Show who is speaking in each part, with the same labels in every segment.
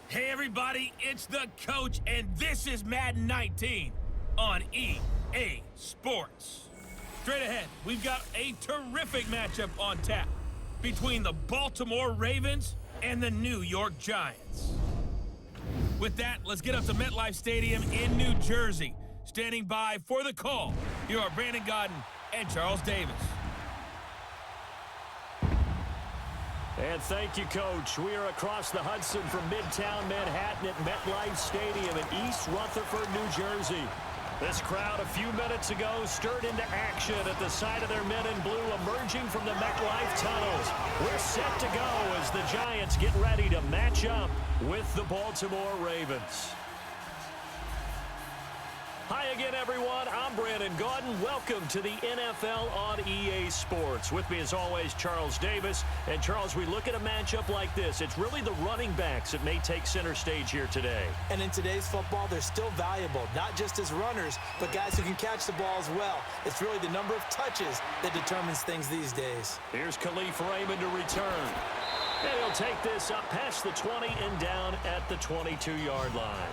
Speaker 1: Hey everybody, it's the coach, and this is Madden 19 on EA Sports. Straight ahead, we've got a terrific matchup on tap between the Baltimore Ravens and the New York Giants. With that, let's get up to MetLife Stadium in New Jersey. Standing by for the call, here are Brandon Godden and Charles Davis.
Speaker 2: And thank you, Coach. We are across the Hudson from Midtown Manhattan at MetLife Stadium in East Rutherford, New Jersey. This crowd a few minutes ago stirred into action at the sight of their men in blue emerging from the MetLife tunnels. We're set to go as the Giants get ready to match up with the Baltimore Ravens. Hi again, everyone. I'm Brandon Godden. Welcome to the NFL on EA Sports. With me, as always, Charles Davis. And, Charles, we look at a matchup like this. It's really the running backs that may take center stage here today.
Speaker 3: And in today's football, they're still valuable, not just as runners, but guys who can catch the ball as well. It's really the number of touches that determines things these days.
Speaker 2: Here's Khalif Raymond to return. And he'll take this up past the 20 and down at the 22-yard line.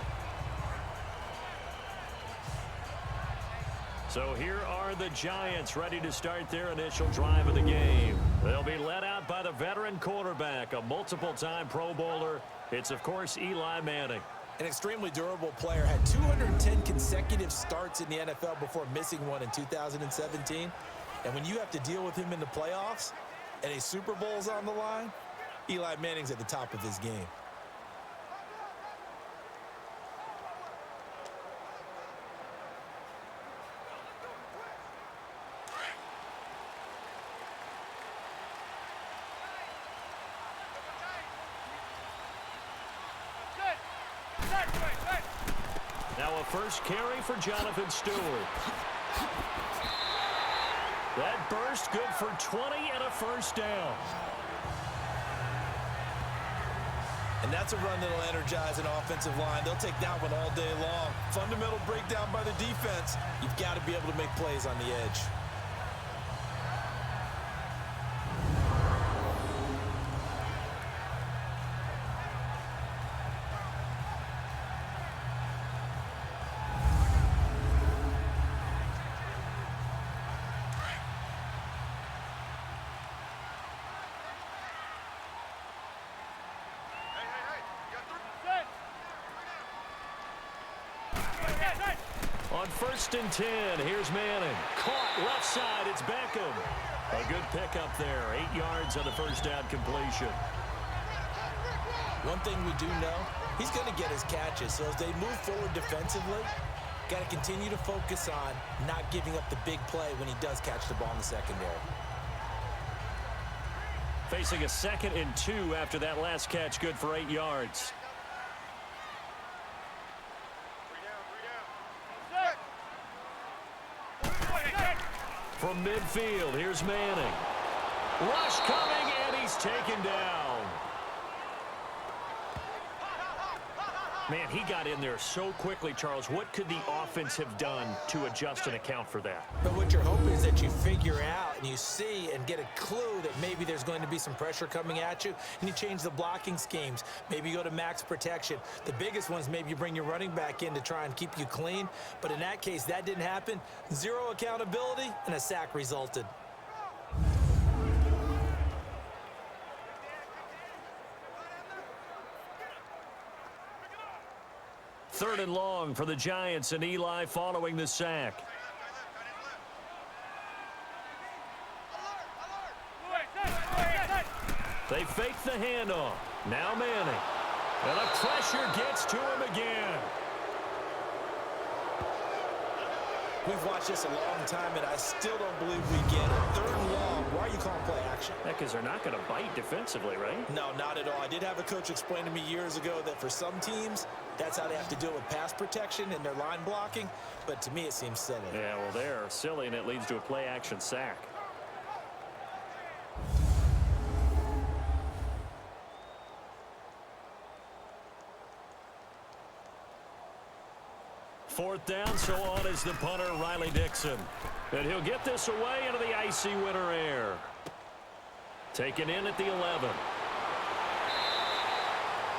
Speaker 2: So here are the Giants ready to start their initial drive of the game. They'll be led out by the veteran quarterback, a multiple-time Pro Bowler. It's, of course, Eli Manning.
Speaker 3: An extremely durable player, had 210 consecutive starts in the NFL before missing one in 2017. And when you have to deal with him in the playoffs and a Super Bowl's on the line, Eli Manning's at the top of his game.
Speaker 2: Now a first carry for Jonathan Stewart. That burst good for 20 and a first down.
Speaker 3: And that's a run that'll energize an offensive line. They'll take that one all day long. Fundamental breakdown by the defense. You've got to be able to make plays on the edge.
Speaker 2: On 1st and 10, here's Manning. Caught left side, it's Beckham. A good pickup there, 8 yards on the first down completion.
Speaker 3: One thing we do know, he's going to get his catches. So as they move forward defensively, got to continue to focus on not giving up the big play when he does catch the ball in the secondary.
Speaker 2: Facing a 2nd and 2 after that last catch, good for 8 yards. From midfield, here's Manning. Rush coming, and he's taken down. Man, he got in there so quickly, Charles. What could the offense have done to adjust and account for that?
Speaker 3: But what you're hoping is that you figure out and you see and get a clue that maybe there's going to be some pressure coming at you, and you change the blocking schemes. Maybe you go to max protection. The biggest one is maybe you bring your running back in to try and keep you clean. But in that case, that didn't happen. Zero accountability, and a sack resulted.
Speaker 2: Third and long for the Giants, and Eli following the sack. They fake the handoff. Now Manning. And the pressure gets to him again.
Speaker 3: We've watched this a long time, and I still don't believe we get it. 3rd and long. Why are you calling play action?
Speaker 2: Because they're not going to bite defensively, right?
Speaker 3: No, not at all. I did have a coach explain to me years ago that for some teams, that's how they have to deal with pass protection and their line blocking. But to me, it seems silly.
Speaker 2: Yeah, well, they're silly, and it leads to a play-action sack. Fourth down, so on is the punter, Riley Dixon. And he'll get this away into the icy winter air. Taken in at the 11.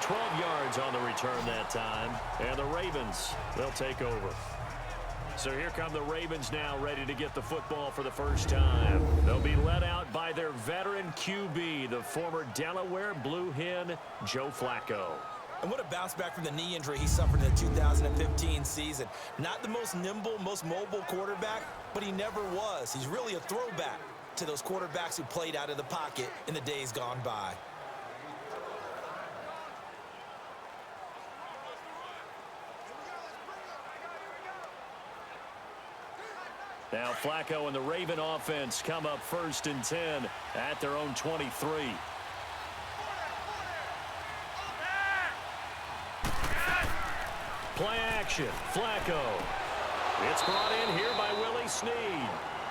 Speaker 2: 12 yards on the return that time. And the Ravens, they'll take over. So here come the Ravens now, ready to get the football for the first time. They'll be led out by their veteran QB, the former Delaware Blue Hen, Joe Flacco.
Speaker 3: And what a bounce back from the knee injury he suffered in the 2015 season. Not the most nimble, most mobile quarterback, but he never was. He's really a throwback to those quarterbacks who played out of the pocket in the days gone by.
Speaker 2: Now Flacco and the Raven offense come up 1st and 10 at their own 23. Play action, Flacco. It's brought in here by Willie Snead.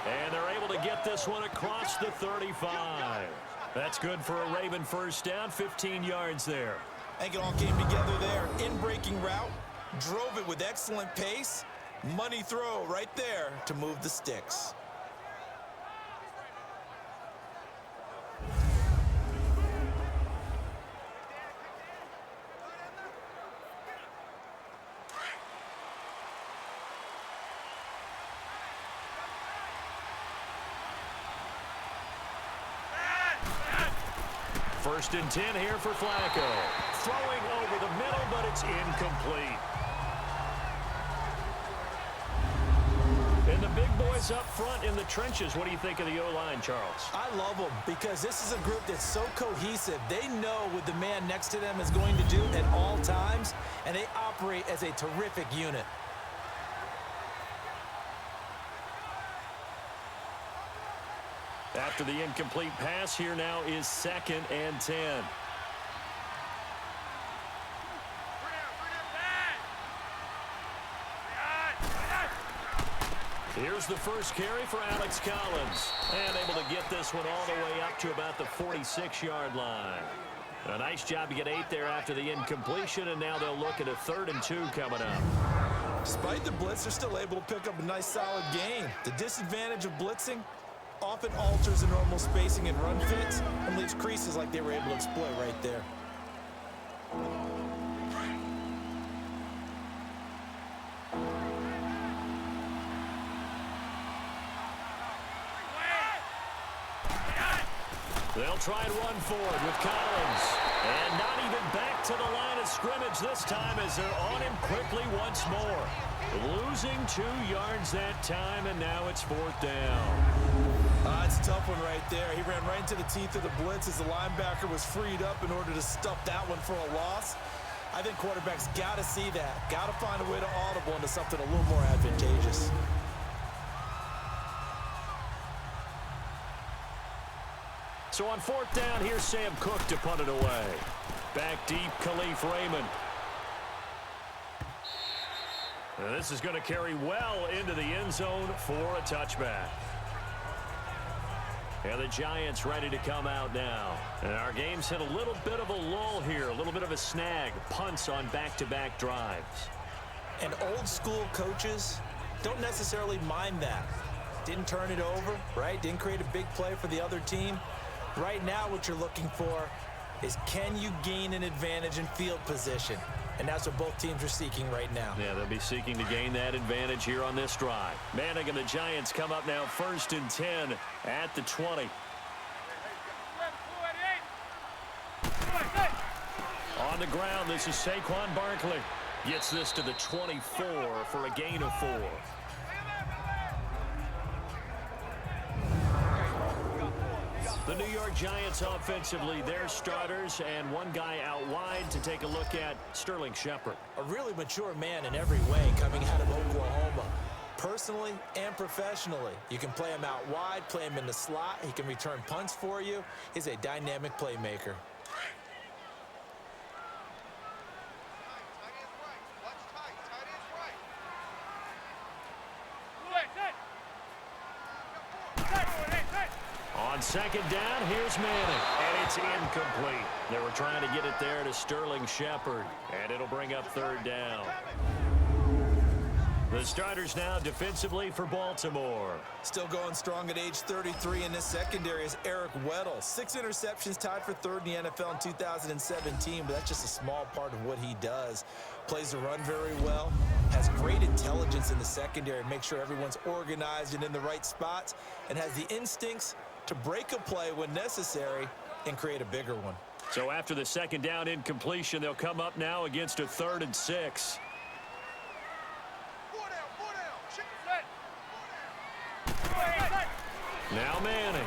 Speaker 2: And they're able to get this one across the 35. That's good for a Raven first down, 15 yards there.
Speaker 3: I think it all came together there. In-breaking route, drove it with excellent pace. Money throw right there to move the sticks.
Speaker 2: First and 10 here for Flacco. Throwing over the middle, but it's incomplete. And the big boys up front in the trenches. What do you think of the O-line, Charles?
Speaker 3: I love them because this is a group that's so cohesive. They know what the man next to them is going to do at all times, and they operate as a terrific unit.
Speaker 2: After the incomplete pass, here now is 2nd and 10. Here's the first carry for Alex Collins. And able to get this one all the way up to about the 46-yard line. A nice job to get 8 there after the incompletion, and now they'll look at a 3rd and 2 coming up.
Speaker 3: Despite the blitz, they're still able to pick up a nice solid gain. The disadvantage of blitzing often alters the normal spacing and run fits and leaves creases like they were able to exploit right there.
Speaker 2: They'll try and run forward with Collins. And not even back to the line of scrimmage this time as they're on him quickly once more. Losing 2 yards that time, and now it's 4th down.
Speaker 3: It's a tough one right there. He ran right into the teeth of the blitz as the linebacker was freed up in order to stuff that one for a loss. I think quarterbacks got to see that. Got to find a way to audible into something a little more advantageous.
Speaker 2: So on 4th down, here's Sam Cook to punt it away. Back deep, Khalif Raymond. And this is going to carry well into the end zone for a touchback. And the Giants ready to come out now. And our game's hit a little bit of a lull here, a little bit of a snag. Punts on back-to-back drives.
Speaker 3: And old school coaches don't necessarily mind that. Didn't turn it over, right? Didn't create a big play for the other team. Right now what you're looking for is, can you gain an advantage in field position? And that's what both teams are seeking right now.
Speaker 2: Yeah, they'll be seeking to gain that advantage here on this drive. Manning and the Giants come up now 1st and 10 at the 20. On the ground, this is Saquon Barkley. Gets this to the 24 for a gain of 4. The New York Giants offensively, their starters, and one guy out wide to take a look at, Sterling Shepard.
Speaker 3: A really mature man in every way coming out of Oklahoma. Personally and professionally. You can play him out wide, play him in the slot. He can return punts for you. He's a dynamic playmaker.
Speaker 2: On 2nd down, here's Manning, and it's incomplete. They were trying to get it there to Sterling Shepard, and it'll bring up 3rd down. The starters now defensively for Baltimore.
Speaker 3: Still going strong at age 33 in this secondary is Eric Weddle. 6 interceptions, tied for third in the NFL in 2017, but that's just a small part of what he does. Plays the run very well, has great intelligence in the secondary, makes sure everyone's organized and in the right spots, and has the instincts to break a play when necessary and create a bigger one.
Speaker 2: So after the second down incompletion, they'll come up now against a 3rd and 6. Now Manning.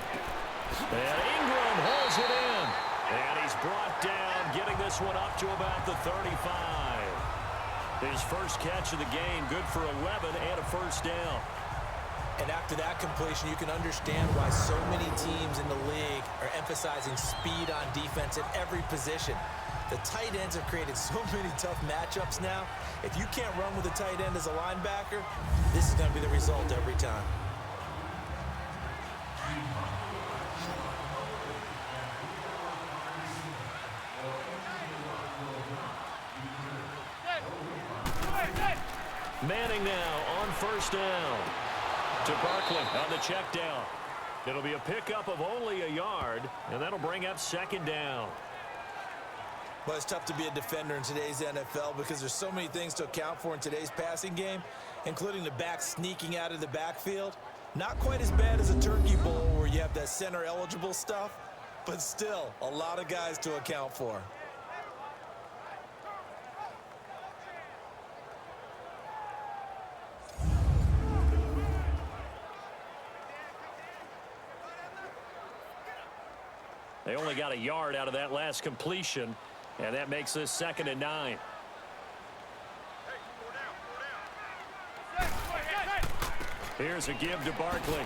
Speaker 2: And Ingram holds it in. And he's brought down, getting this one up to about the 35. His first catch of the game, good for 11 and a first down.
Speaker 3: And after that completion, you can understand why so many teams in the league are emphasizing speed on defense at every position. The tight ends have created so many tough matchups now. If you can't run with a tight end as a linebacker, this is going to be the result every time.
Speaker 2: Manning now on first down. To Barkley on the check down. It'll be a pickup of only a yard, and that'll bring up second down.
Speaker 3: Well, it's tough to be a defender in today's NFL because there's so many things to account for in today's passing game, including the back sneaking out of the backfield. Not quite as bad as a turkey bowl where you have that center-eligible stuff, but still a lot of guys to account for.
Speaker 2: They only got a yard out of that last completion, and that makes this 2nd and 9. Here's a give to Barkley.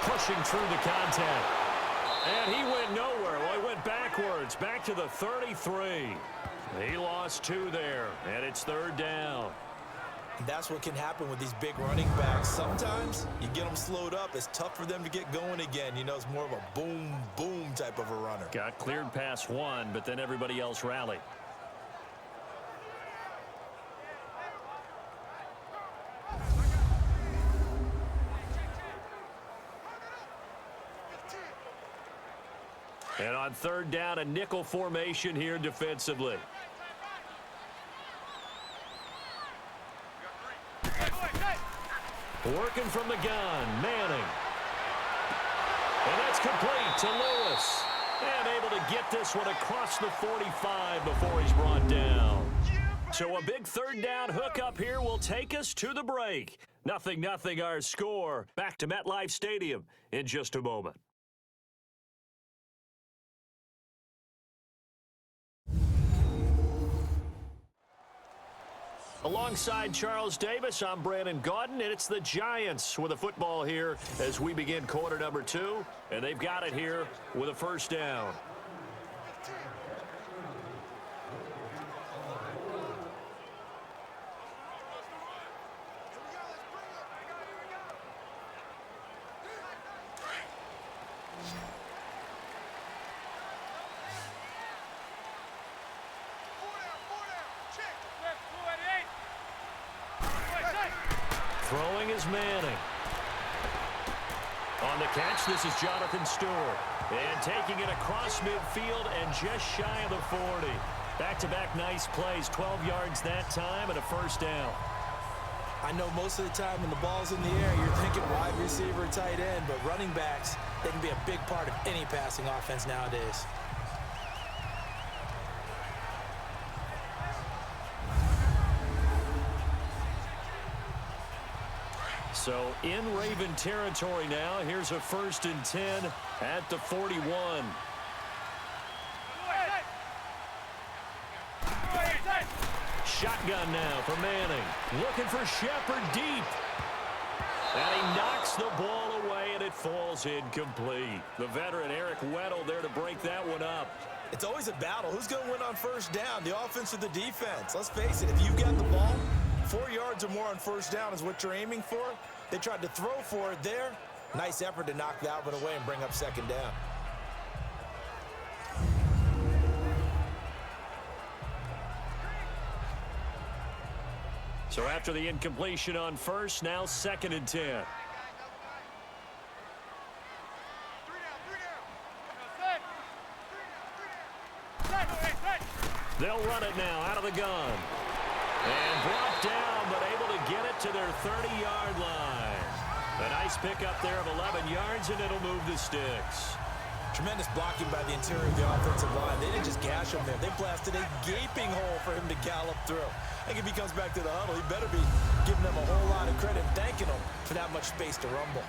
Speaker 2: Pushing through the contact. And he went nowhere. Well, he went backwards, back to the 33. He lost 2 there, and it's 3rd down.
Speaker 3: And that's what can happen with these big running backs. Sometimes you get them slowed up. It's tough for them to get going again. You know, it's more of a boom, boom type of a runner.
Speaker 2: Got cleared past 1, but then everybody else rallied. And on 3rd down, a nickel formation here defensively. Working from the gun, Manning. And that's complete to Lewis. And able to get this one across the 45 before he's brought down. So a big 3rd down hookup here will take us to the break. 0-0 our score. Back to MetLife Stadium in just a moment. Alongside Charles Davis, I'm Brandon Gaudin, and it's the Giants with a football here as we begin quarter number 2, and they've got it here with a first down. Throwing is Manning. On the catch, this is Jonathan Stewart. And taking it across midfield and just shy of the 40. Back-to-back nice plays, 12 yards that time and a first down.
Speaker 3: I know most of the time when the ball's in the air, you're thinking wide receiver, tight end, but running backs, they can be a big part of any passing offense nowadays.
Speaker 2: So in Raven territory now. Here's a 1st and 10 at the 41. Shotgun now for Manning. Looking for Shepard deep. And he knocks the ball away, and it falls incomplete. The veteran Eric Weddle there to break that one up.
Speaker 3: It's always a battle. Who's going to win on first down, the offense or the defense? Let's face it, if you've got the ball, 4 yards or more on first down is what you're aiming for. They tried to throw for it there. Nice effort to knock that one away and bring up 2nd down.
Speaker 2: So after the incompletion on first, now 2nd and 10. They'll run it now out of the gun. And brought down, but able to get it to their 30-yard line. A nice pickup there of 11 yards, and it'll move the sticks.
Speaker 3: Tremendous blocking by the interior of the offensive line. They didn't just gash him there. They blasted a gaping hole for him to gallop through. I think if he comes back to the huddle, he better be giving them a whole lot of credit and thanking them for that much space to rumble.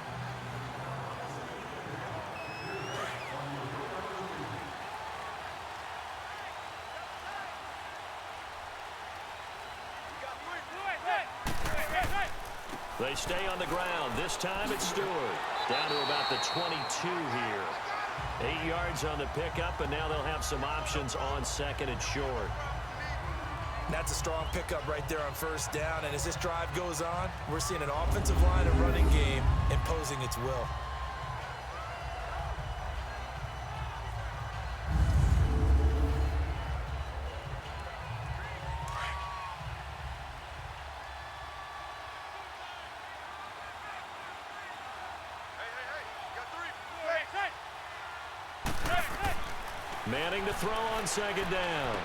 Speaker 2: They stay on the ground. This time it's Stewart. Down to about the 22 here. 8 yards on the pickup, and now they'll have some options on 2nd and short.
Speaker 3: That's a strong pickup right there on 1st down, and as this drive goes on, we're seeing an offensive line and running game imposing its will.
Speaker 2: Manning to throw on 2nd down.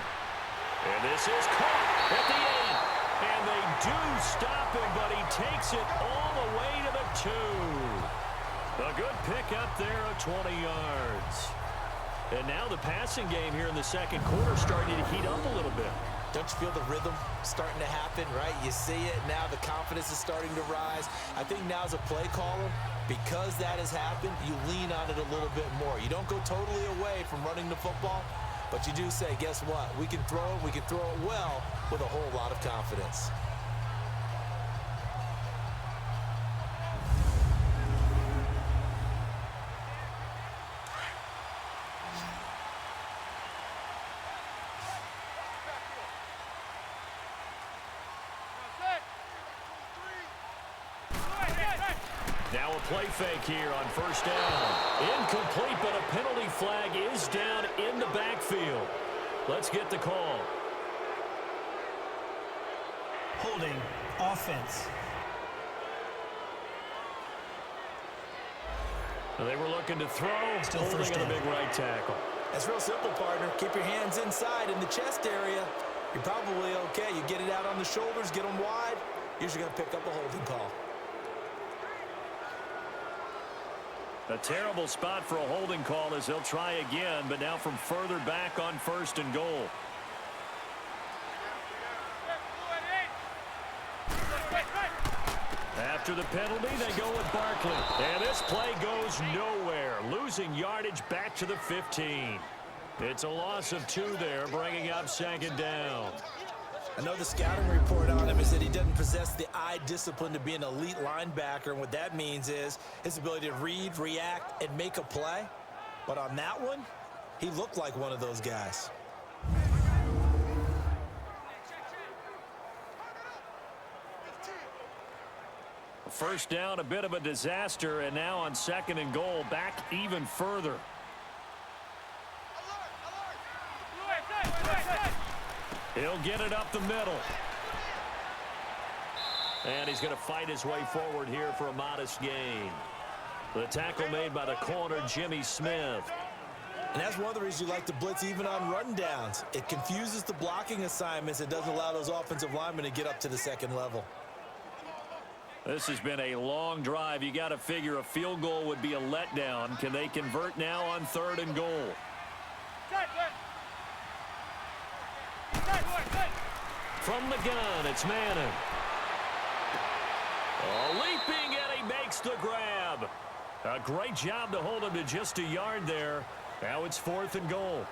Speaker 2: And this is caught at the end. And they do stop him, but he takes it all the way to the 2. A good pickup there of 20 yards. And now the passing game here in the 2nd quarter starting to heat up a little bit.
Speaker 3: Don't you feel the rhythm starting to happen, right? You see it now. The confidence is starting to rise. I think now as a play caller, because that has happened, you lean on it a little bit more. You don't go totally away from running the football, but you do say, guess what? We can throw it. We can throw it well with a whole lot of confidence.
Speaker 2: Now a play fake here on 1st down. Incomplete, but a penalty flag is down in the backfield. Let's get the call.
Speaker 4: Holding offense.
Speaker 2: They were looking to throw,
Speaker 4: Still
Speaker 2: holding
Speaker 4: first
Speaker 2: on a
Speaker 4: down.
Speaker 2: big right tackle.
Speaker 3: That's real simple, partner. Keep your hands inside in the chest area. You're probably okay. You get it out on the shoulders, get them wide. Usually going to pick up a holding call.
Speaker 2: A terrible spot for a holding call as they'll try again, but now from further back on 1st and goal. After the penalty, they go with Barkley. And this play goes nowhere, losing yardage back to the 15. It's a loss of 2 there, bringing up 2nd down.
Speaker 3: I know the scouting report on him is that he doesn't possess the eye discipline to be an elite linebacker, and what that means is his ability to read, react, and make a play. But on that one, he looked like one of those guys.
Speaker 2: First down, a bit of a disaster, and now on 2nd and goal, back even further. He'll get it up the middle. And he's going to fight his way forward here for a modest gain. The tackle made by the corner, Jimmy Smith.
Speaker 3: And that's one of the reasons you like to blitz even on run downs. It confuses the blocking assignments. It doesn't allow those offensive linemen to get up to the 2nd level.
Speaker 2: This has been a long drive. You got to figure a field goal would be a letdown. Can they convert now on 3rd and goal? From the gun, it's Manning. Oh, leaping, and he makes the grab. A great job to hold him to just a yard there. Now it's 4th and goal.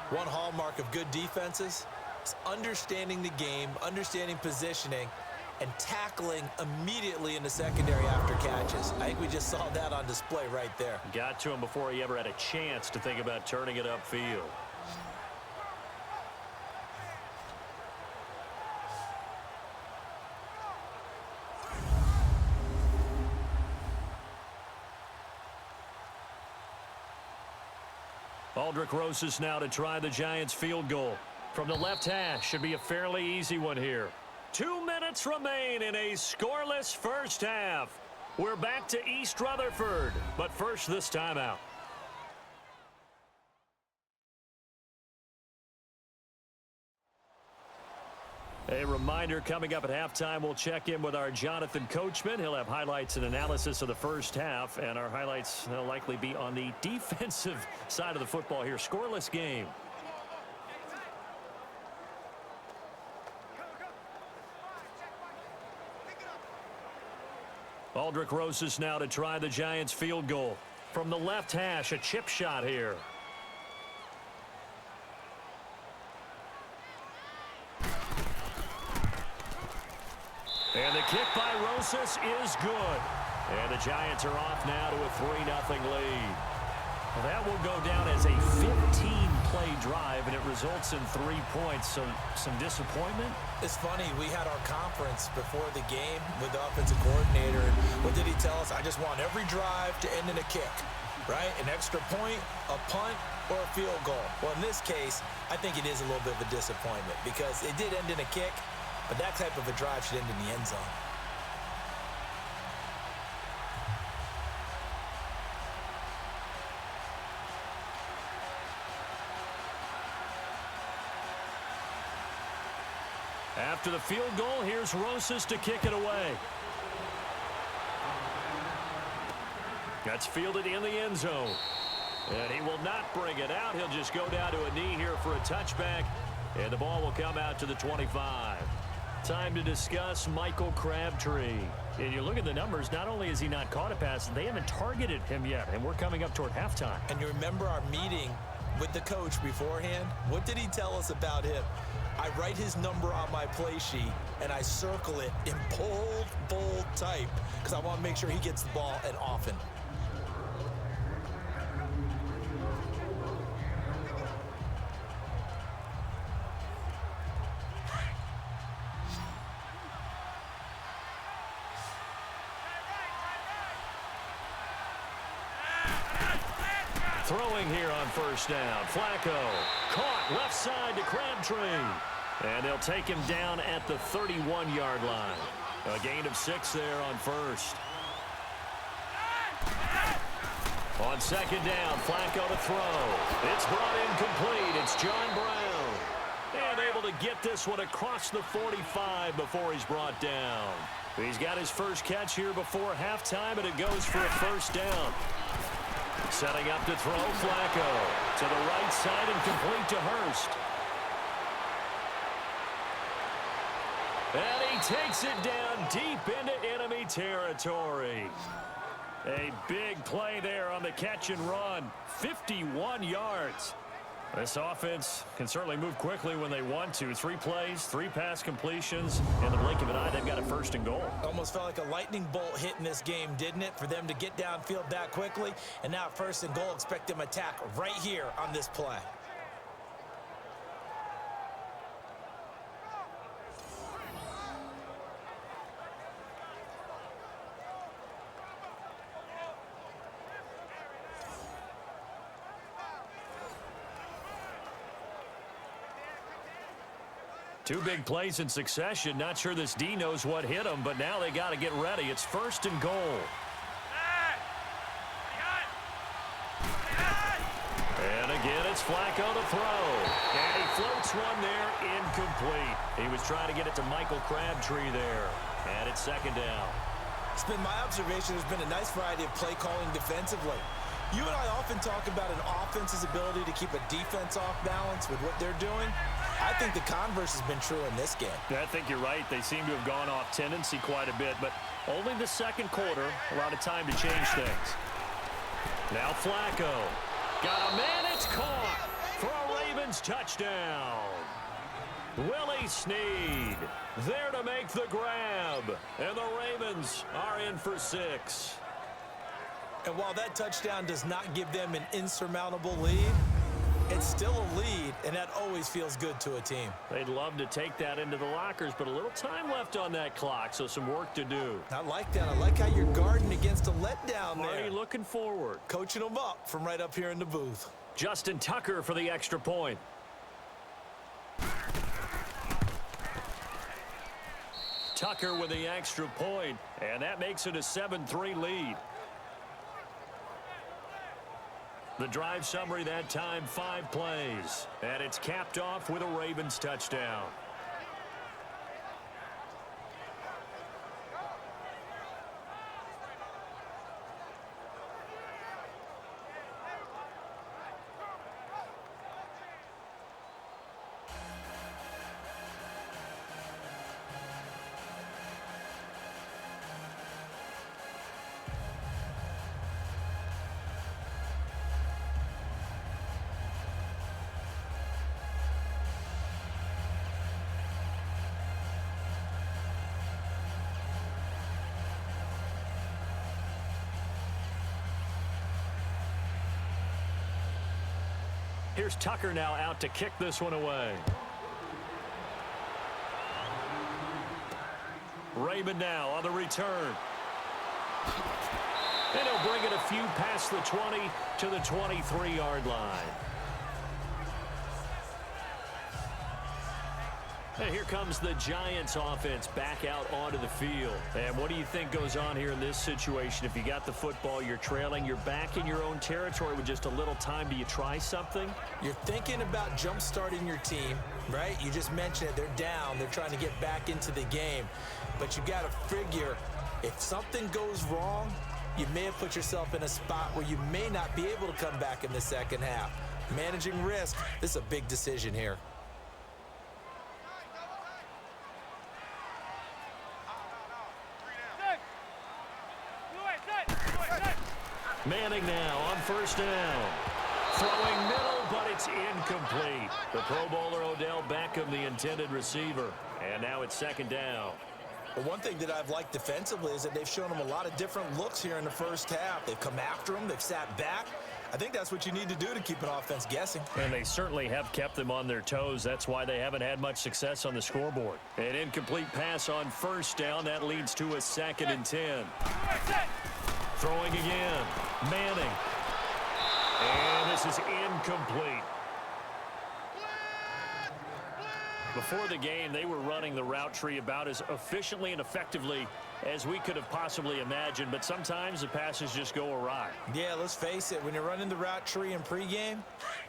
Speaker 3: One hallmark of good defenses is understanding the game, understanding positioning, and tackling immediately in the secondary after catches. I think we just saw that on display right there.
Speaker 2: Got to him before he ever had a chance to think about turning it upfield. Aldrich Rosas now to try the Giants field goal. From the left hash, should be a fairly easy one here. 2 minutes. minutes remain in a scoreless first half. We're back to East Rutherford, but first this timeout. A reminder, coming up at halftime, we'll check in with our Jonathan Coachman. He'll have highlights and analysis of the first half, and our highlights will likely be on the defensive side of the football here. Scoreless game. Aldrich Rosas now to try the Giants field goal. From the left hash, a chip shot here. And the kick by Rosas is good. And the Giants are off now to a 3-0 lead. Well, that will go down as a 15-play drive, and it results in 3 points. So some disappointment.
Speaker 3: It's funny, we had our conference before the game with the offensive coordinator, and what did he tell us? I just want every drive to end in a kick, right? An extra point, a punt, or a field goal. Well, in this case, I think it is a little bit of a disappointment because it did end in a kick, but that type of a drive should end in the end zone.
Speaker 2: After the field goal, here's Rosas to kick it away. That's fielded in the end zone. And he will not bring it out. He'll just go down to a knee here for a touchback. And the ball will come out to the 25. Time to discuss Michael Crabtree. And you look at the numbers, not only has he not caught a pass, they haven't targeted him yet. And we're coming up toward halftime.
Speaker 3: And you remember our meeting with the coach beforehand? What did he tell us about him? I write his number on my play sheet, and I circle it in bold type because I want to make sure he gets the ball and often.
Speaker 2: Throwing here on first down. Flacco caught left side to Crabtree. And they'll take him down at the 31-yard line. A gain of 6 there on first. On second down, Flacco to throw. It's brought in complete. It's John Brown. And able to get this one across the 45 before he's brought down. He's got his first catch here before halftime, and it goes for a first down. Setting up to throw, Flacco to the right side and complete to Hurst. And he takes it down deep into enemy territory. A big play there on the catch and run. 51 yards. This offense can certainly move quickly when they want to. 3 plays, 3 pass completions. In the blink of an eye, they've got a first and goal.
Speaker 3: Almost felt like a lightning bolt hit in this game, didn't it? For them to get downfield that quickly. And now first and goal, expect them to attack right here on this play.
Speaker 2: Two big plays in succession. Not sure this D knows what hit him, but now they got to get ready. It's first and goal. And again, it's Flacco to throw. And he floats one there, incomplete. He was trying to get it to Michael Crabtree there. And it's second down.
Speaker 3: It's been my observation there's been a nice variety of play calling defensively. You and I often talk about an offense's ability to keep a defense off balance with what they're doing. I think the converse has been true in this game.
Speaker 2: I think you're right. They seem to have gone off tendency quite a bit, but only the second quarter, a lot of time to change things. Now Flacco. Got a man, it's caught for a Ravens touchdown. Willie Snead there to make the grab, and the Ravens are in for 6.
Speaker 3: And while that touchdown does not give them an insurmountable lead, it's still a lead, and that always feels good to a team.
Speaker 2: They'd love to take that into the lockers, but a little time left on that clock, so some work to do.
Speaker 3: I like that. I like how you're guarding against a letdown there.
Speaker 2: Already looking forward.
Speaker 3: Coaching them up from right up here in the booth.
Speaker 2: Justin Tucker for the extra point. Tucker with the extra point, and that makes it a 7-3 lead. The drive summary that time, 5 plays, and it's capped off with a Ravens touchdown. Here's Tucker now out to kick this one away. Raymond now on the return. And he'll bring it a few past the 20 to the 23-yard line. And here comes the Giants offense back out onto the field. And what do you think goes on here in this situation? If you got the football, you're trailing, you're back in your own territory with just a little time. Do you try something?
Speaker 3: You're thinking about jump-starting your team, right? You just mentioned it. They're down. They're trying to get back into the game. But you got to figure, if something goes wrong, you may have put yourself in a spot where you may not be able to come back in the second half. Managing risk, this is a big decision here.
Speaker 2: Manning now on first down. Throwing middle, but it's incomplete. The Pro Bowler Odell Beckham, the intended receiver. And now it's second down.
Speaker 3: Well, one thing that I've liked defensively is that they've shown them a lot of different looks here in the first half. They've come after them. They've sat back. I think that's what you need to do to keep an offense guessing.
Speaker 2: And they certainly have kept them on their toes. That's why they haven't had much success on the scoreboard. An incomplete pass on first down. That leads to a 2nd and 10. Throwing again. Manning. And this is incomplete. Before the game, they were running the route tree about as efficiently and effectively as we could have possibly imagined, but sometimes the passes just go awry.
Speaker 3: Yeah, let's face it. When you're running the route tree in pregame,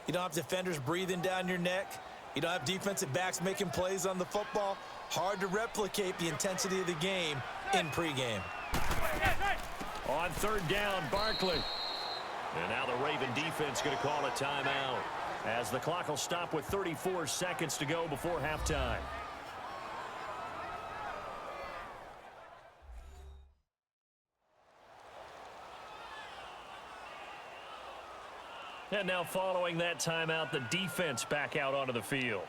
Speaker 3: you don't have defenders breathing down your neck. You don't have defensive backs making plays on the football. Hard to replicate the intensity of the game in pregame.
Speaker 2: On third down, Barkley. And now the Raven defense going to call a timeout, as the clock will stop with 34 seconds to go before halftime. And now following that timeout, the defense back out onto the field.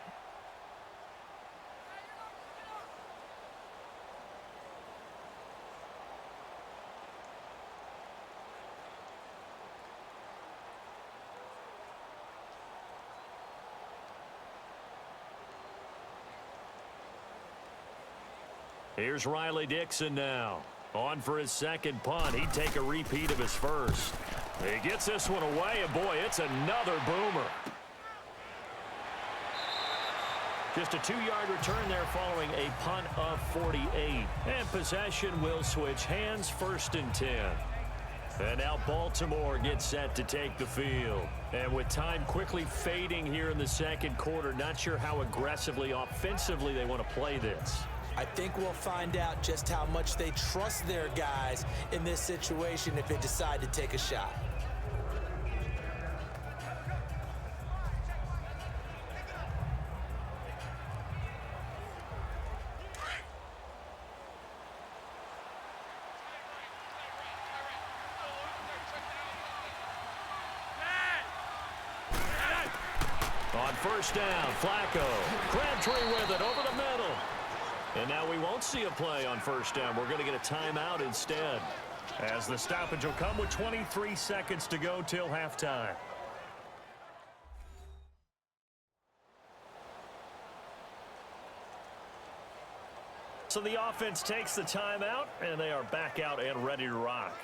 Speaker 2: Here's Riley Dixon now. On for his second punt. He'd take a repeat of his first. He gets this one away, and boy, it's another boomer. Just a 2-yard return there following a punt of 48. And possession will switch hands, 1st and 10. And now Baltimore gets set to take the field. And with time quickly fading here in the second quarter, not sure how aggressively, offensively they want to play this.
Speaker 3: I think we'll find out just how much they trust their guys in this situation if they decide to take a shot.
Speaker 2: On first down, Flacco. Crabtree with it over the middle. And now we won't see a play on first down. We're going to get a timeout instead, as the stoppage will come with 23 seconds to go till halftime. So the offense takes the timeout, and they are back out and ready to rock.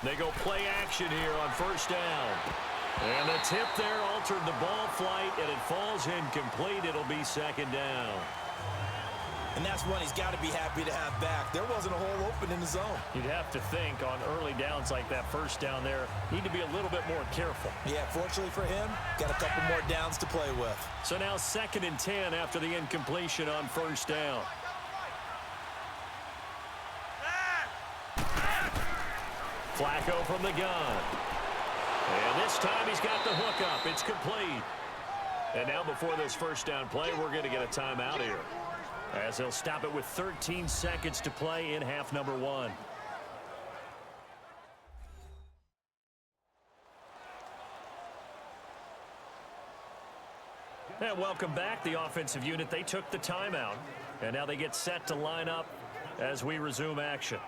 Speaker 2: They go play action here on first down. And the tip there altered the ball flight, and it falls incomplete. It'll be second down.
Speaker 3: And that's one he's got to be happy to have back. There wasn't a hole open in the zone.
Speaker 2: You'd have to think on early downs like that first down there, need to be a little bit more careful.
Speaker 3: Yeah, fortunately for him, got a couple more downs to play with.
Speaker 2: So now 2nd and 10 after the incompletion on first down. Flacco from the gun. And this time he's got the hook up. It's complete. And now before this first down play, we're going to get a timeout here, as they'll stop it with 13 seconds to play in half number 1. And welcome back. The offensive unit, they took the timeout, and now they get set to line up as we resume action.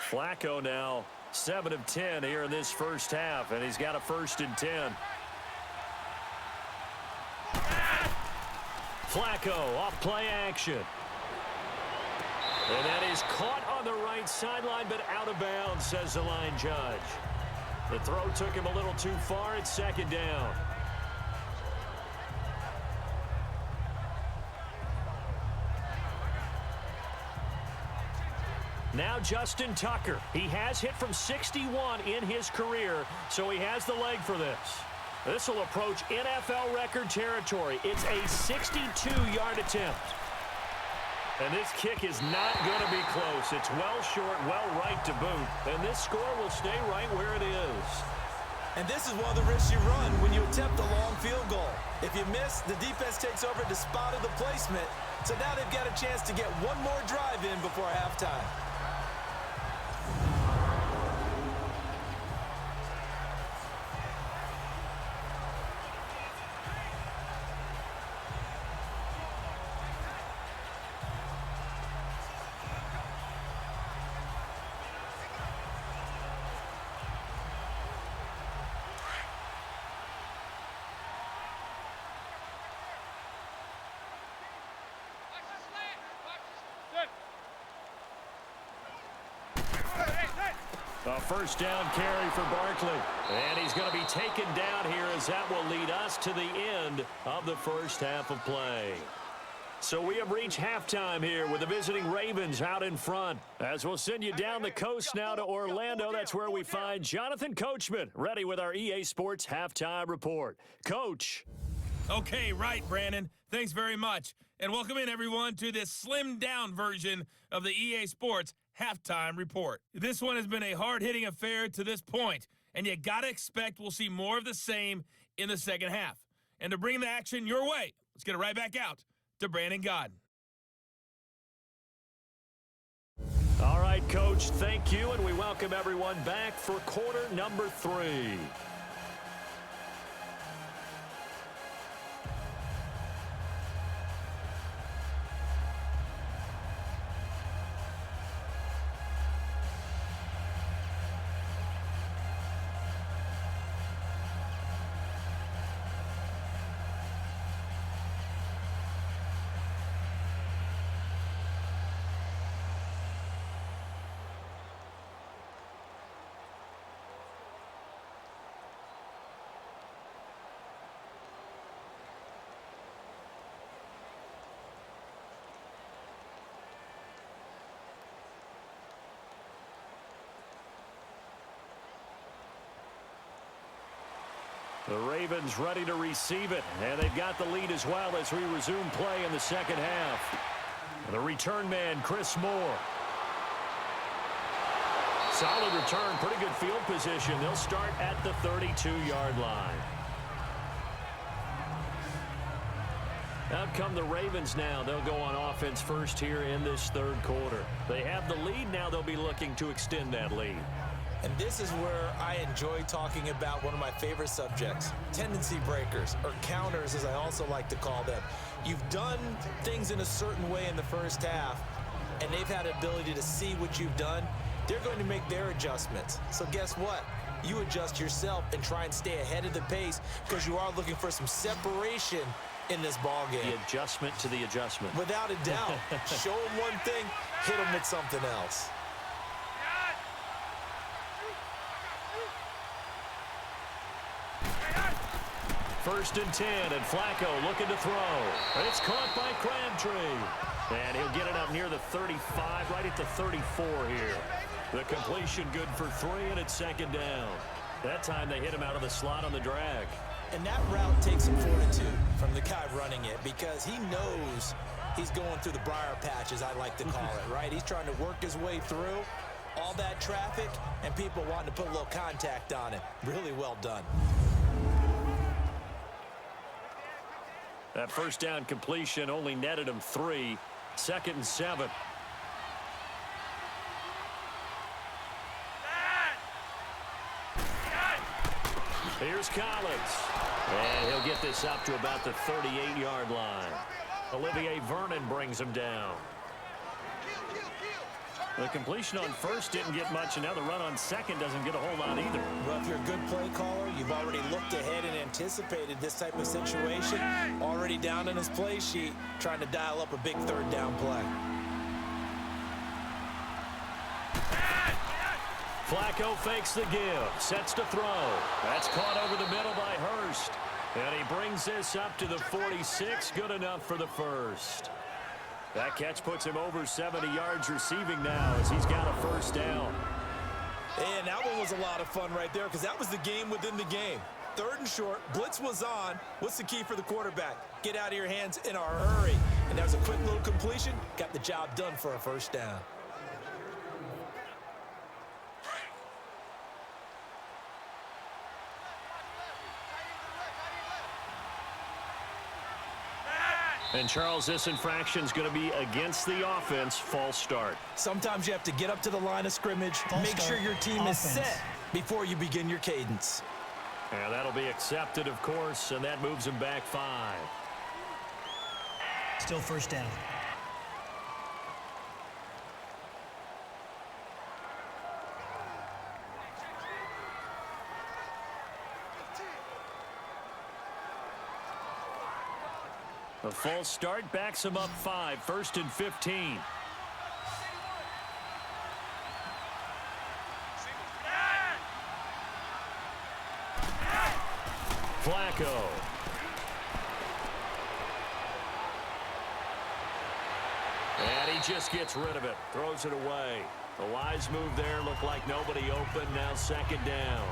Speaker 2: Flacco now 7 of 10 here in this first half, and he's got a 1st and 10. Flacco off play action. And that is caught on the right sideline, but out of bounds, says the line judge. The throw took him a little too far. It's 2nd down. Now Justin Tucker. He has hit from 61 in his career, so he has the leg for this. This will approach NFL record territory. It's a 62-yard attempt. And this kick is not going to be close. It's well short, well right to boot. And this score will stay right where it is.
Speaker 3: And this is one of the risks you run when you attempt a long field goal. If you miss, the defense takes over to spot of the placement. So now they've got a chance to get one more drive in before halftime.
Speaker 2: A first down carry for Barkley. And he's going to be taken down here, as that will lead us to the end of the first half of play. So we have reached halftime here with the visiting Ravens out in front. As we'll send you down the coast now to Orlando. That's where we find Jonathan Coachman, ready with our EA Sports halftime report. Coach.
Speaker 1: Okay, right, Brandon. Thanks very much. And welcome in, everyone, to this slimmed-down version of the EA Sports halftime report. This one has been a hard-hitting affair to this point, and you got to expect we'll see more of the same in the second half. And to bring the action your way, let's get it right back out to Brandon Godden.
Speaker 2: All right, Coach, thank you, and we welcome everyone back for quarter number 3. The Ravens ready to receive it, and they've got the lead as well as we resume play in the second half. The return man, Chris Moore. Solid return, pretty good field position. They'll start at the 32-yard line. Out come the Ravens now. They'll go on offense first here in this third quarter. They have the lead now. They'll be looking to extend that lead.
Speaker 3: And this is where I enjoy talking about one of my favorite subjects, tendency breakers, or counters as I also like to call them. You've done things in a certain way in the first half, and they've had the ability to see what you've done they're going to make their adjustments. So guess what? You adjust yourself and try and stay ahead of the pace because you are looking for some separation in this ball game.
Speaker 2: The adjustment to the adjustment.
Speaker 3: Without a doubt. Show them one thing, hit them with something else.
Speaker 2: First and 10, and Flacco looking to throw. It's caught by Crabtree. And he'll get it up near the 35, right at the 34 here. The completion good for 3, and it's second down. That time they hit him out of the slot on the drag.
Speaker 3: And that route takes some fortitude from the guy running it because he knows he's going through the briar patch, as I like to call it, right? He's trying to work his way through all that traffic and people wanting to put a little contact on it. Really well done.
Speaker 2: That first down completion only netted him 3. Second and 7. Here's Collins. And he'll get this up to about the 38-yard line. Olivier Vernon brings him down. The completion on first didn't get much, and now the run on second doesn't get a whole lot either.
Speaker 3: Well, if you're a good play caller, you've already looked ahead and anticipated this type of situation. Already down in his play sheet, trying to dial up a big third down play.
Speaker 2: Flacco fakes the give, sets to throw. That's caught over the middle by Hurst. And he brings this up to the 46, good enough for the first. That catch puts him over 70 yards receiving now as he's got a first down.
Speaker 3: And that one was a lot of fun right there because that was the game within the game. Third and short, blitz was on. What's the key for the quarterback? Get out of your hands in a hurry. And that was a quick little completion. Got the job done for a first down.
Speaker 2: And, Charles, this infraction is going to be against the offense. False start.
Speaker 3: Sometimes you have to get up to the line of scrimmage, make sure your team is set before you begin your cadence.
Speaker 2: And that'll be accepted, of course, and that moves him back 5.
Speaker 4: Still first down.
Speaker 2: The false start backs him up 5, first and 15. Flacco. And he just gets rid of it, throws it away. The wise move there, looked like nobody open, now second down.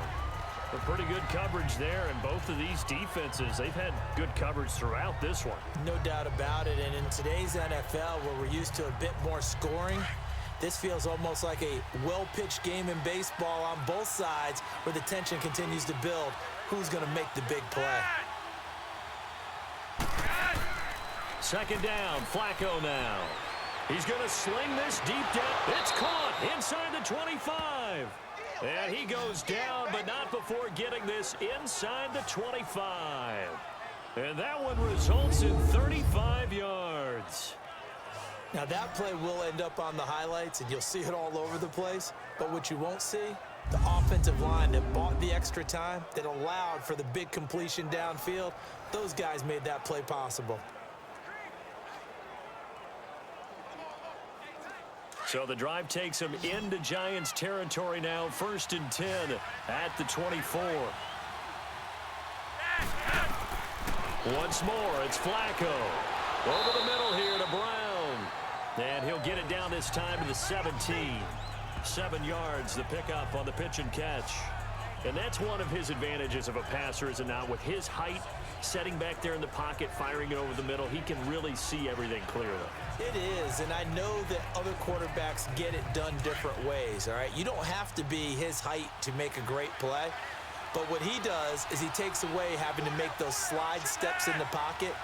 Speaker 2: A pretty good coverage there, and both of these defenses, they've had good coverage throughout this one.
Speaker 3: No doubt about it, and in today's NFL, where we're used to a bit more scoring, this feels almost like a well-pitched game in baseball on both sides where the tension continues to build. Who's going to make the big play?
Speaker 2: Second down, Flacco now. He's going to sling this deep down. It's caught inside the 25. And he goes down, but not before getting this inside the 25. And that one results in 35 yards.
Speaker 3: Now, that play will end up on the highlights, and you'll see it all over the place. But what you won't see, the offensive line that bought the extra time, that allowed for the big completion downfield, those guys made that play possible.
Speaker 2: So the drive takes him into Giants territory now, first and 10 at the 24. Once more, it's Flacco. Over the middle here to Brown. And he'll get it down this time to the 17. 7 yards, the pickup on the pitch and catch. And that's one of his advantages of a passer, is it not? With his height, setting back there in the pocket, firing it over the middle, he can really see everything clearly.
Speaker 3: It is, and I know that other quarterbacks get it done different ways, all right? You don't have to be his height to make a great play, but what he does is he takes away having to make those slide steps in the pocket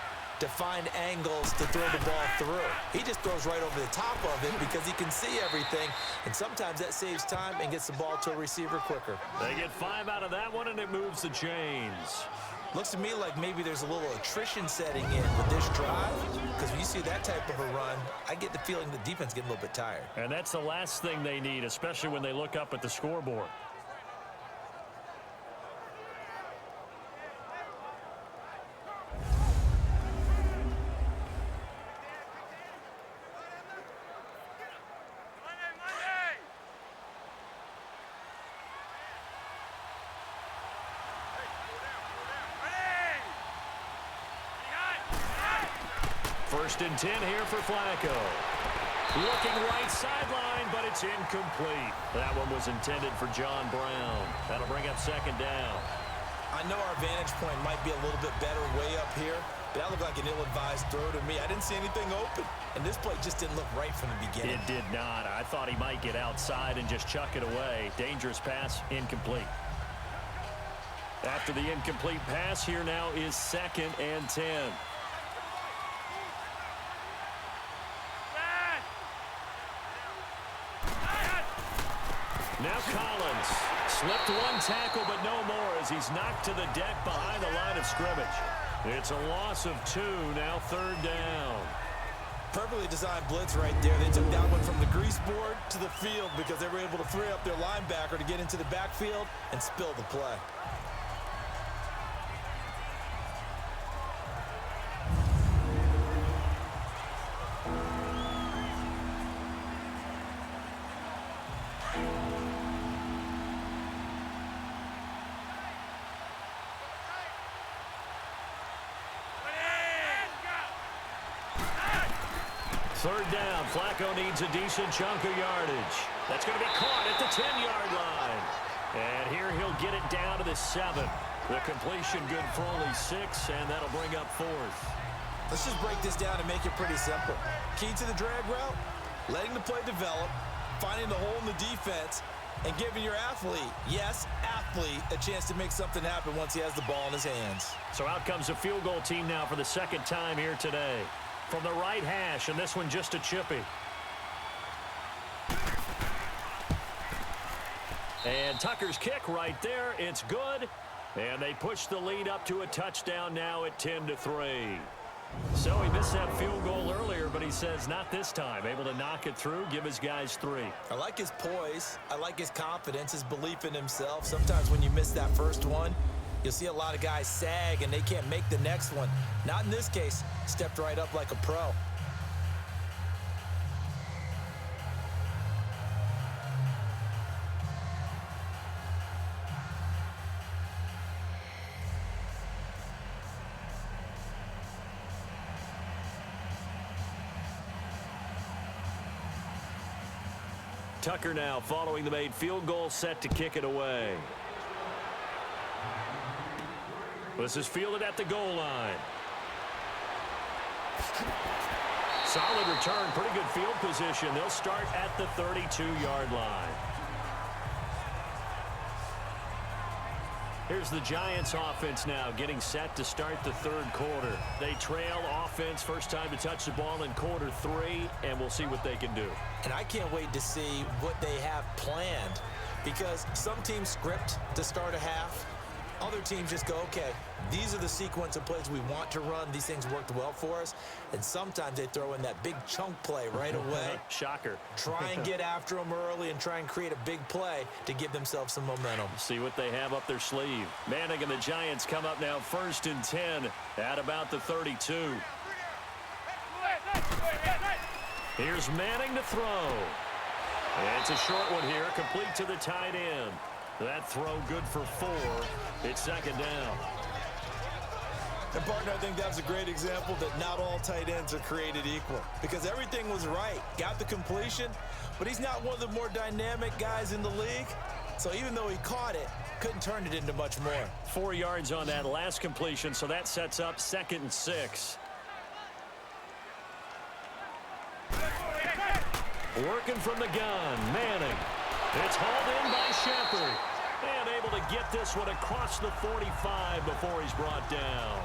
Speaker 3: to find angles to throw the ball through. He just throws right over the top of it because he can see everything, and sometimes that saves time and gets the ball to a receiver quicker.
Speaker 2: They get 5 out of that one, and it moves the chains.
Speaker 3: Looks to me like maybe there's a little attrition setting in with this drive, because when you see that type of a run, I get the feeling the defense getting a little bit tired.
Speaker 2: And that's the last thing they need, especially when they look up at the scoreboard. First and 10 here for Flacco. Looking right sideline, but it's incomplete. That one was intended for John Brown. That'll bring up second down.
Speaker 3: I know our vantage point might be a little bit better way up here, but that looked like an ill-advised throw to me. I didn't see anything open, and this play just didn't look right from the beginning.
Speaker 2: It did not. I thought he might get outside and just chuck it away. Dangerous pass, incomplete. After the incomplete pass, here now is second and 10. Now Collins slipped one tackle, but no more as he's knocked to the deck behind the line of scrimmage. It's a loss of 2, now third down.
Speaker 3: Perfectly designed blitz right there. They took that one from the grease board to the field because they were able to free up their linebacker to get into the backfield and spill the play.
Speaker 2: Third down. Flacco needs a decent chunk of yardage. That's going to be caught at the 10-yard line. And here he'll get it down to the 7. The completion good for only 6, and that'll bring up 4th.
Speaker 3: Let's just break this down and make it pretty simple. Key to the drag route, letting the play develop, finding the hole in the defense, and giving your athlete, yes, athlete, a chance to make something happen once he has the ball in his hands.
Speaker 2: So out comes a field goal team now for the second time here today. From the right hash, and this one just a chippy. And Tucker's kick right there. It's good. And they push the lead up to a touchdown now at 10-3. So he missed that field goal earlier, but he says not this time. Able to knock it through, give his guys 3.
Speaker 3: I like his poise. I like his confidence, his belief in himself. Sometimes when you miss that first one, you'll see a lot of guys sag and they can't make the next one. Not in this case. Stepped right up like a pro.
Speaker 2: Tucker now following the made field goal, set to kick it away. This is fielded at the goal line. Solid return, pretty good field position. They'll start at the 32-yard line. Here's the Giants offense now getting set to start the third quarter. They trail offense, first time to touch the ball in quarter 3, and we'll see what they can do.
Speaker 3: And I can't wait to see what they have planned, because some teams script to start a half. Other teams just go, okay, these are the sequence of plays we want to run. These things worked well for us. And sometimes they throw in that big chunk play right away.
Speaker 2: Shocker.
Speaker 3: Try and get after them early and try and create a big play to give themselves some momentum.
Speaker 2: See what they have up their sleeve. Manning and the Giants come up now first and 10 at about the 32. Here's Manning to throw. It's a short one here, complete to the tight end. That throw good for 4. It's second down.
Speaker 3: And, partner, I think that's a great example that not all tight ends are created equal, because everything was right. Got the completion, but he's not one of the more dynamic guys in the league. So even though he caught it, couldn't turn it into much more.
Speaker 2: 4 yards on that last completion, so that sets up 2nd and 6. Working from the gun, Manning. It's hauled in by Shepard. And able to get this one across the 45 before he's brought down.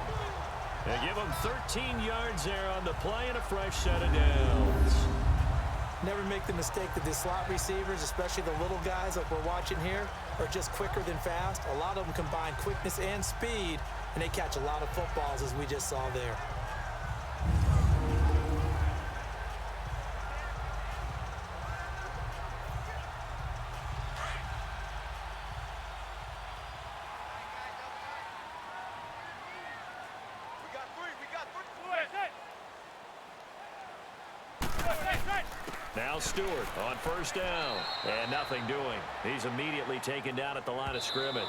Speaker 2: They give them 13 yards there on the play and a fresh set of downs.
Speaker 3: Never make the mistake that the slot receivers, especially the little guys like we're watching here, are just quicker than fast. A lot of them combine quickness and speed, and they catch a lot of footballs, as we just saw there.
Speaker 2: Now Stewart on first down, and nothing doing. He's immediately taken down at the line of scrimmage.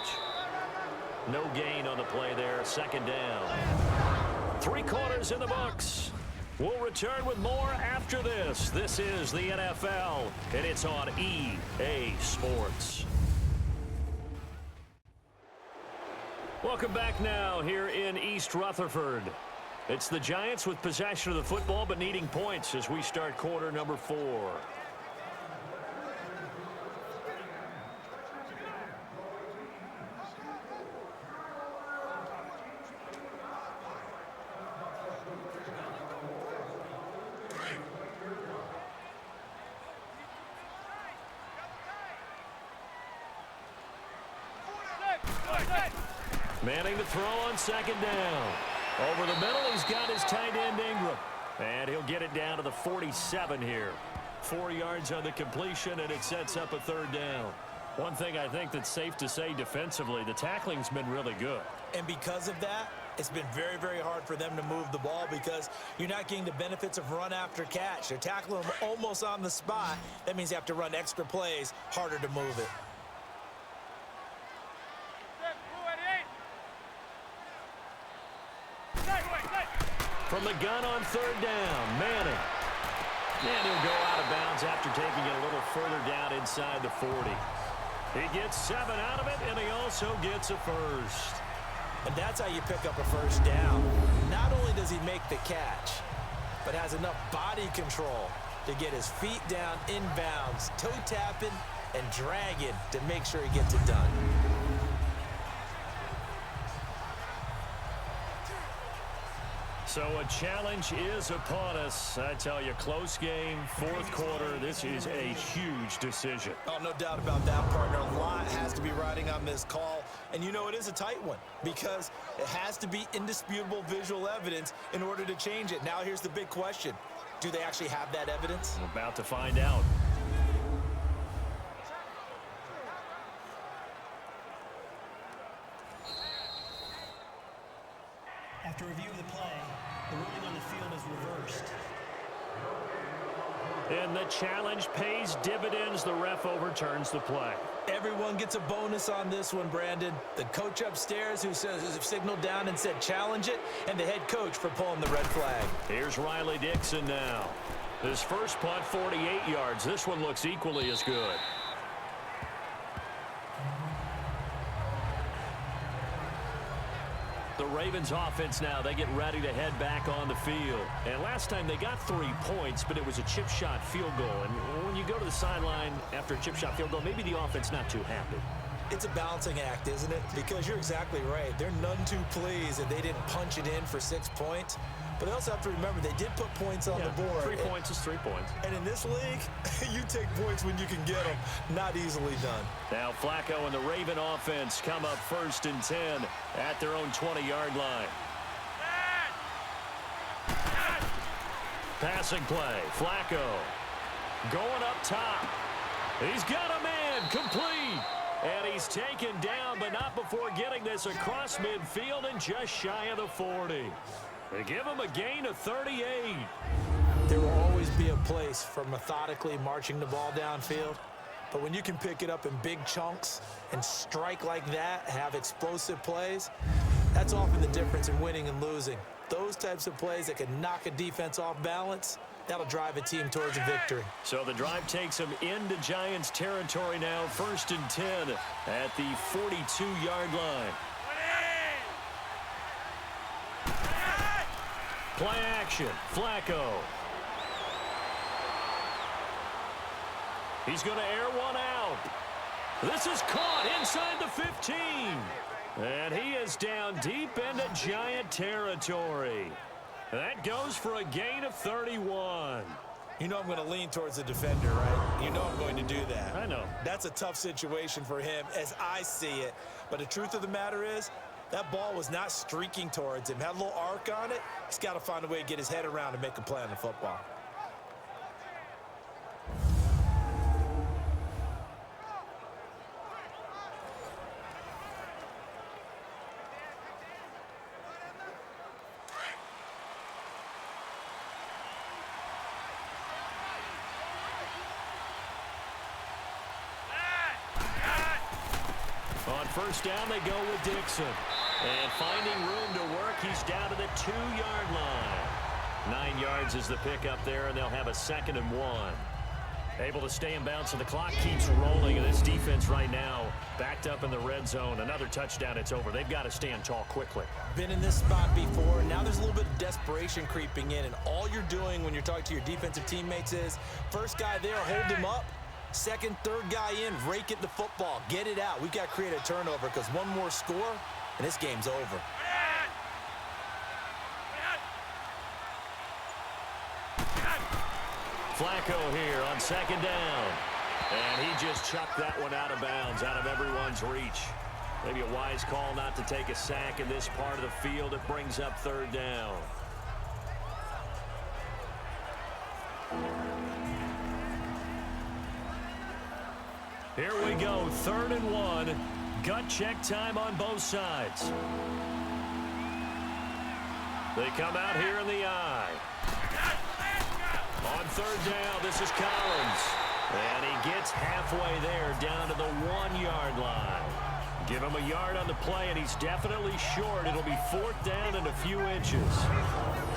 Speaker 2: No gain on the play there, second down. 3 quarters in the books. We'll return with more after this. This is the NFL, and it's on EA Sports. Welcome back now here in East Rutherford. It's the Giants with possession of the football but needing points as we start quarter number 4. Manning to throw on second down. Over the middle, he's got his tight end Ingram. And he'll get it down to the 47 here. 4 yards on the completion, and it sets up a third down. One thing I think that's safe to say defensively, the tackling's been really good.
Speaker 3: And because of that, it's been very, very hard for them to move the ball because you're not getting the benefits of run after catch. They're tackling them almost on the spot. That means you have to run extra plays, harder to move it.
Speaker 2: From the gun on third down, Manning. And he'll go out of bounds after taking it a little further down inside the 40. He gets 7 out of it, and he also gets a first.
Speaker 3: And that's how you pick up a first down. Not only does he make the catch, but has enough body control to get his feet down inbounds, toe tapping and dragging to make sure he gets it done.
Speaker 2: So a challenge is upon us. I tell you, close game, fourth quarter. This is a huge decision.
Speaker 3: Oh, no doubt about that, partner. A lot has to be riding on this call. And you know it is a tight one because it has to be indisputable visual evidence in order to change it. Now here's the big question. Do they actually have that evidence?
Speaker 2: We're about to find out.
Speaker 4: After review of the play, the ruling on the field is reversed.
Speaker 2: And the challenge pays dividends. The ref overturns the play.
Speaker 3: Everyone gets a bonus on this one, Brandon. The coach upstairs who signaled down and said challenge it, and the head coach for pulling the red flag.
Speaker 2: Here's Riley Dixon now. His first punt, 48 yards. This one looks equally as good. The Ravens offense now, they get ready to head back on the field. And last time they got 3 points, but it was a chip shot field goal. And when you go to the sideline after a chip shot field goal, maybe the offense not too happy.
Speaker 3: It's a balancing act, isn't it? Because you're exactly right. They're none too pleased that they didn't punch it in for 6 points. But they also have to remember they did put points on the board.
Speaker 2: 3 points is 3 points.
Speaker 3: And in this league, you take points when you can get them. Not easily done.
Speaker 2: Now Flacco and the Raven offense come up 1st and 10 at their own 20-yard line. Passing play. Flacco going up top. He's got a man complete. And he's taken down, but not before getting this across midfield and just shy of the 40. They give him a gain of 38.
Speaker 3: There will always be a place for methodically marching the ball downfield. But when you can pick it up in big chunks and strike like that, have explosive plays, that's often the difference in winning and losing. Those types of plays that can knock a defense off balance, that'll drive a team towards a victory.
Speaker 2: So the drive takes them into Giants territory now, 1st and 10 at the 42-yard line. Play action, Flacco. He's going to air one out. This is caught inside the 15. And he is down deep into Giant territory. That goes for a gain of 31.
Speaker 3: You know I'm going to lean towards the defender, right? You know I'm going to do that.
Speaker 2: I know.
Speaker 3: That's a tough situation for him as I see it. But the truth of the matter is, that ball was not streaking towards him. Had a little arc on it. He's got to find a way to get his head around and make a play on the football.
Speaker 2: On first down, they go with Dixon. And finding room to work, he's down to the 2-yard line. 9 yards is the pickup there, and they'll have a 2nd and 1. Able to stay in bounds, so the clock keeps rolling. And this defense right now backed up in the red zone. Another touchdown, it's over. They've got to stand tall quickly.
Speaker 3: Been in this spot before. Now there's a little bit of desperation creeping in. And all you're doing when you're talking to your defensive teammates is, first guy there, hold him up. Second, third guy in, rake it the football. Get it out. We've got to create a turnover because one more score, and this game's over.
Speaker 2: Flacco here on 2nd down. And he just chucked that one out of bounds, out of everyone's reach. Maybe a wise call not to take a sack in this part of the field. It brings up 3rd down. Here we go, 3rd and 1. Gut check time on both sides. They come out here in the eye. On 3rd down, this is Collins. And he gets halfway there, down to the 1-yard line. Give him a yard on the play, and he's definitely short. It'll be 4th down and a few inches.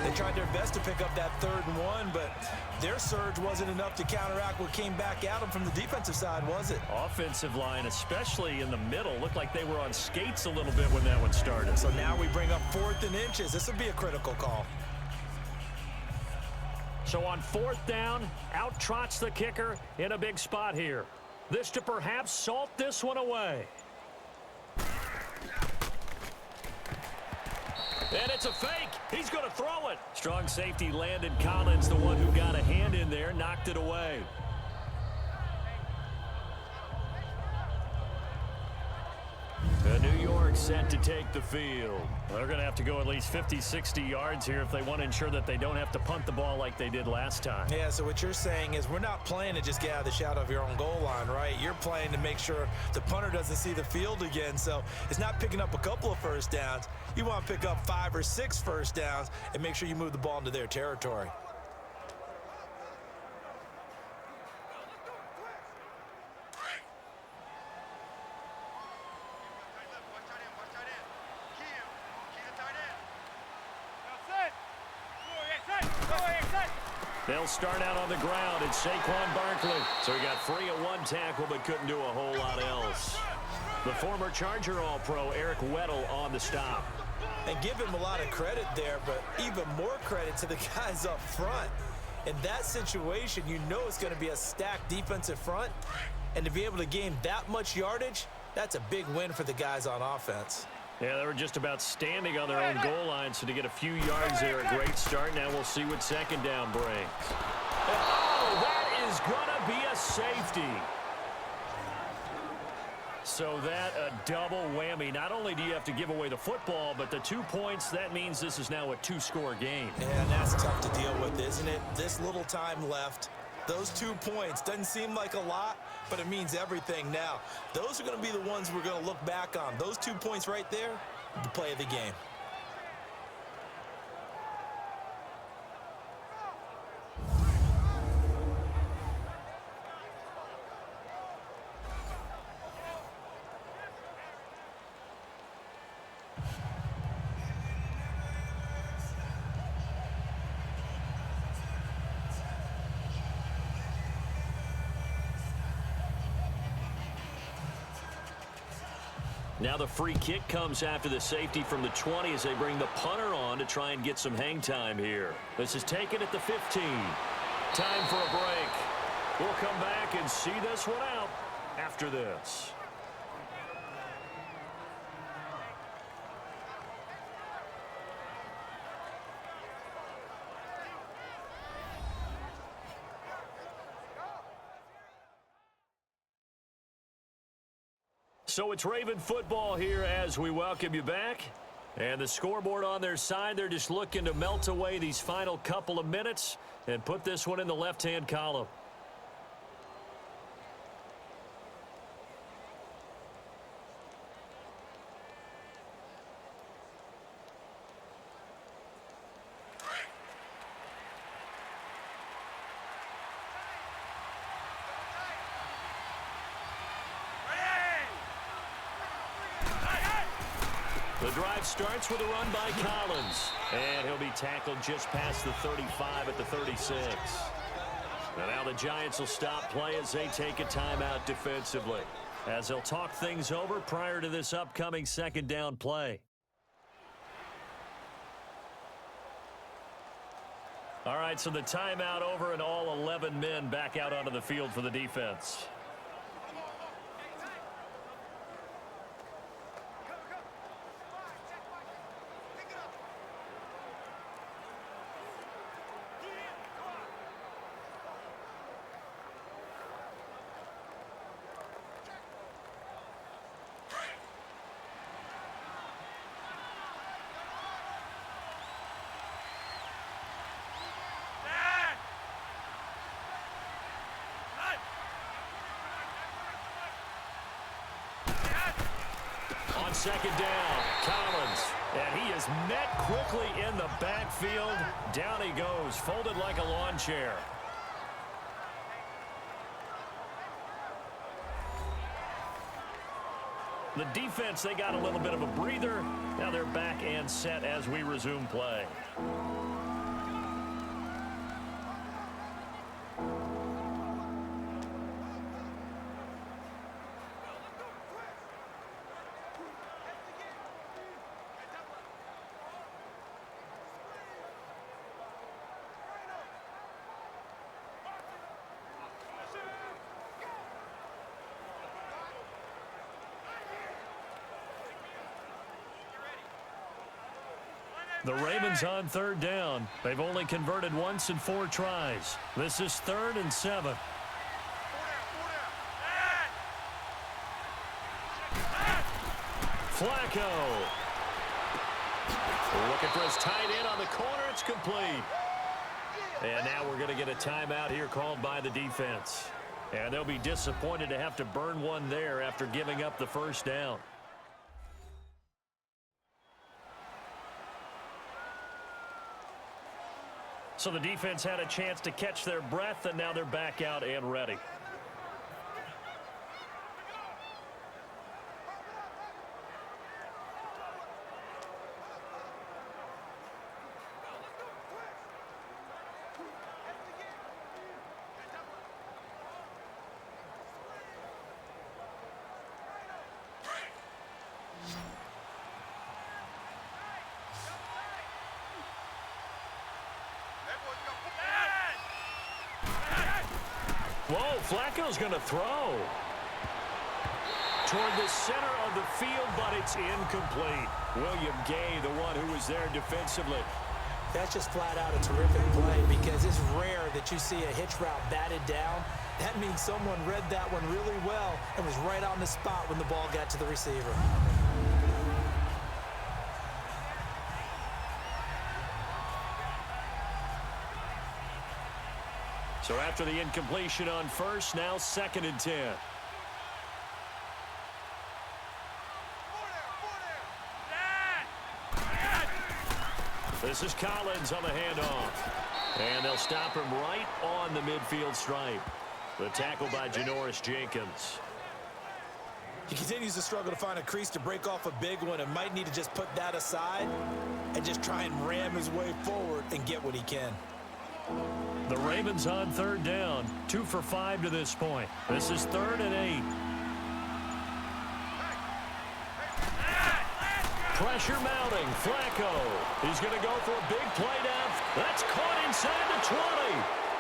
Speaker 3: They tried their best to pick up that 3rd and 1, but their surge wasn't enough to counteract what came back at them from the defensive side, was it?
Speaker 2: Offensive line, especially in the middle, looked like they were on skates a little bit when that one started.
Speaker 3: So now we bring up 4th and inches. This would be a critical call.
Speaker 2: So on 4th down, out trots the kicker in a big spot here. This to perhaps salt this one away. And it's a fake. He's going to throw it. Strong safety Landon Collins, the one who got a hand in there, knocked it away. New York set to take the field. They're going to have to go at least 50, 60 yards here if they want to ensure that they don't have to punt the ball like they did last time.
Speaker 3: Yeah, so what you're saying is we're not playing to just get out of the shadow of your own goal line, right? You're playing to make sure the punter doesn't see the field again. So it's not picking up a couple of first downs. You want to pick up 5 or 6 first downs and make sure you move the ball into their territory.
Speaker 2: They'll start out on the ground. It's Saquon Barkley. So he got free at 1 tackle but couldn't do a whole lot else. The former Charger All-Pro Eric Weddle on the stop.
Speaker 3: And give him a lot of credit there, but even more credit to the guys up front. In that situation, you know it's going to be a stacked defensive front. And to be able to gain that much yardage, that's a big win for the guys on offense.
Speaker 2: Yeah, they were just about standing on their own goal line, so to get a few yards there, a great start. Now we'll see what 2nd down brings. Oh, that is going to be a safety. So that a double whammy. Not only do you have to give away the football, but the 2 points, that means this is now a 2-score game.
Speaker 3: Yeah, and that's tough to deal with, isn't it? This little time left. Those 2 points doesn't seem like a lot, but it means everything now. Those are going to be the ones we're going to look back on. Those 2 points right there, the play of the game.
Speaker 2: Now the free kick comes after the safety from the 20 as they bring the punter on to try and get some hang time here. This is taken at the 15. Time for a break. We'll come back and see this one out after this. So it's Raven football here as we welcome you back. And the scoreboard on their side, they're just looking to melt away these final couple of minutes and put this one in the left-hand column. The drive starts with a run by Collins, and he'll be tackled just past the 35 at the 36. And now the Giants will stop play as they take a timeout defensively, as they'll talk things over prior to this upcoming second down play. All right, so the timeout over and all 11 men back out onto the field for the defense. On second down, Collins, and he is met quickly in the backfield. Down he goes, folded like a lawn chair. The defense, they got a little bit of a breather. Now they're back and set as we resume play. The Ravens on third down. They've only converted once in 4 tries. This is 3rd and 7. Flacco. Looking for his tight end on the corner. It's complete. And now we're going to get a timeout here called by the defense. And they'll be disappointed to have to burn one there after giving up the first down. So the defense had a chance to catch their breath, and now they're back out and ready. Whoa, Flacco's going to throw toward the center of the field, but it's incomplete. William Gay, the one who was there defensively.
Speaker 3: That's just flat out a terrific play, because it's rare that you see a hitch route batted down. That means someone read that one really well and was right on the spot when the ball got to the receiver.
Speaker 2: So after the incompletion on first, now 2nd and 10. This is Collins on the handoff. And they'll stop him right on the midfield stripe. The tackle by Janoris Jenkins.
Speaker 3: He continues to struggle to find a crease to break off a big one, and might need to just put that aside and just try and ram his way forward and get what he can.
Speaker 2: The Ravens on third down, 2 for 5 to this point. This is 3rd and 8. Pressure mounting. Flacco. He's going to go for a big play down. That's caught inside the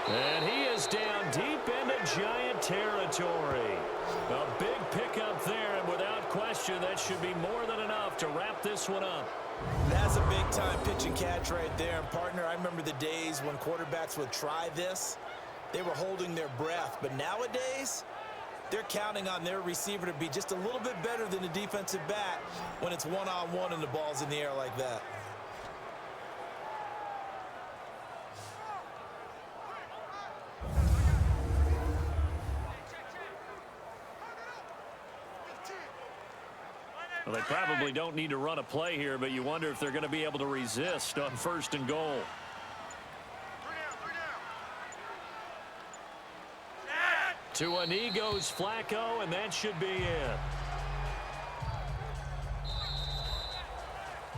Speaker 2: 20. And he is down deep into Giant territory. A big pickup there, and without question, that should be more than enough to wrap this one up.
Speaker 3: That's a big-time pitch and catch right there. And, partner, I remember the days when quarterbacks would try this. They were holding their breath. But nowadays, they're counting on their receiver to be just a little bit better than the defensive back when it's one-on-one and the ball's in the air like that.
Speaker 2: Well, they probably don't need to run a play here, but you wonder if they're going to be able to resist on 1st and goal. To a knee goes Flacco, and that should be it.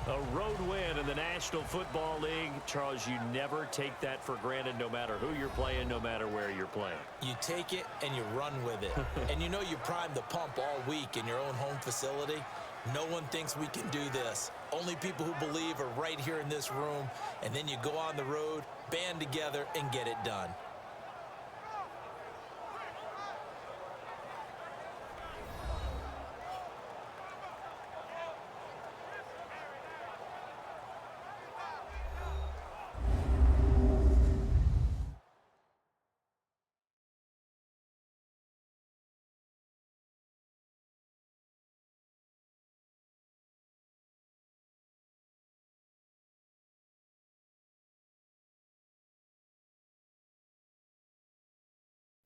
Speaker 2: A road win in the National Football League. Charles, you never take that for granted no matter who you're playing, no matter where you're playing.
Speaker 3: You take it and you run with it. And you know you primed the pump all week in your own home facility. No one thinks we can do this. Only people who believe are right here in this room. And then you go on the road, band together, and get it done.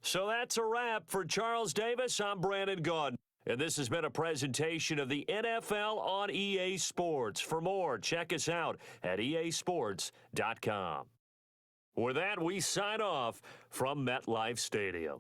Speaker 2: So that's a wrap for Charles Davis. I'm Brandon Gaudin, and this has been a presentation of the NFL on EA Sports. For more, check us out at easports.com. With that, we sign off from MetLife Stadium.